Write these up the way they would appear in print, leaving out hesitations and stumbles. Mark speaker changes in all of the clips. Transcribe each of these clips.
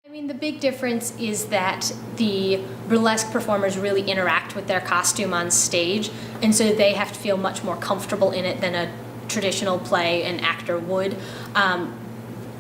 Speaker 1: I mean, the big difference is that the burlesque performers really interact with their costume on stage, and so they have to feel much more comfortable in it than a traditional play an actor would.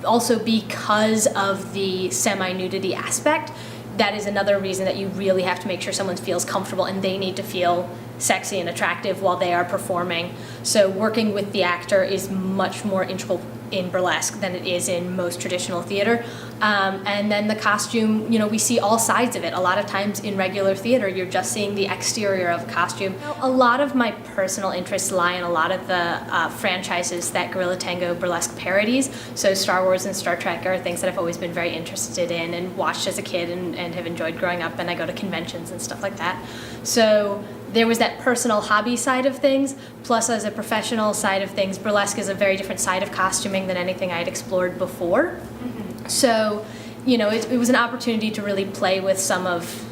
Speaker 1: Also, because of the semi-nudity aspect, that is another reason that you really have to make sure someone feels comfortable, and they need to feel sexy and attractive while they are performing. So working with the actor is much more integral in burlesque than it is in most traditional theater. And then the costume, you know, we see all sides of it. A lot of times in regular theater, you're just seeing the exterior of the costume. A lot of my personal interests lie in a lot of the franchises that Gorilla Tango burlesque parodies. So Star Wars and Star Trek are things that I've always been very interested in and watched as a kid and have enjoyed growing up, and I go to conventions and stuff like that. So there was that personal hobby side of things, plus as a professional side of things, burlesque is a very different side of costuming than anything I had explored before. Mm-hmm. So, you know, it was an opportunity to really play with some of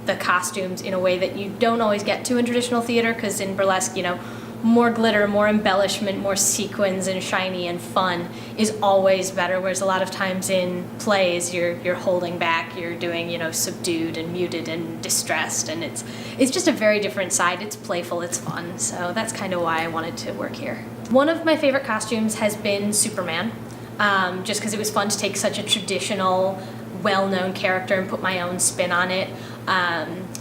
Speaker 1: the costumes in a way that you don't always get to in traditional theater, because in burlesque, you know, more glitter, more embellishment, more sequins and shiny and fun is always better, whereas a lot of times in plays you're holding back, you're doing, you know, subdued and muted and distressed, and it's just a very different side. It's playful, it's fun, so that's kind of why I wanted to work here. One of my favorite costumes has been Superman, just because it was fun to take such a traditional, well-known character and put my own spin on it.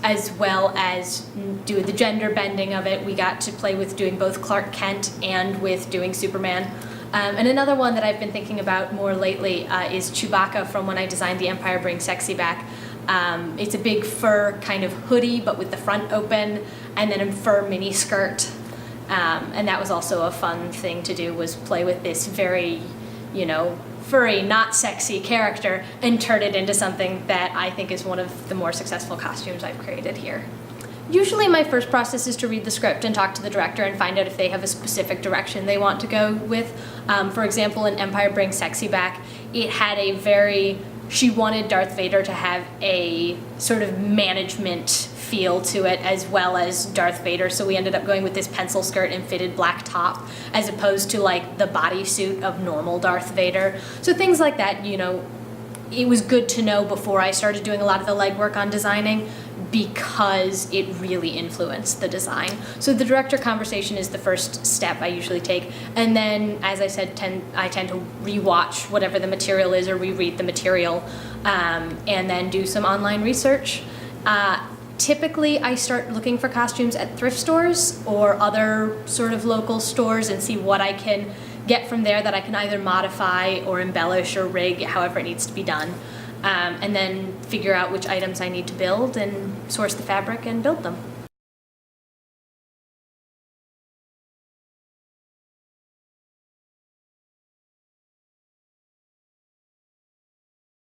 Speaker 1: As well as do the gender bending of it. We got to play with doing both Clark Kent and with doing Superman. And another one that I've been thinking about more lately is Chewbacca from when I designed The Empire Brings Sexy Back. It's a big fur kind of hoodie, but with the front open, and then a fur mini skirt. And that was also a fun thing to do, was play with this very, you know, furry, not sexy character and turn it into something that I think is one of the more successful costumes I've created here. Usually my first process is to read the script and talk to the director and find out if they have a specific direction they want to go with. For example, in Empire Brings Sexy Back, it had a very, she wanted Darth Vader to have a sort of management feel to it as well as Darth Vader, so we ended up going with this pencil skirt and fitted black top as opposed to like the bodysuit of normal Darth Vader. So things like that, you know, it was good to know before I started doing a lot of the legwork on designing, because it really influenced the design. So the director conversation is the first step I usually take, and then, as I said, I tend to rewatch whatever the material is or reread the material, and then do some online research. Typically, I start looking for costumes at thrift stores or other sort of local stores and see what I can get from there that I can either modify or embellish or rig, however it needs to be done. And then figure out which items I need to build and source the fabric and build them.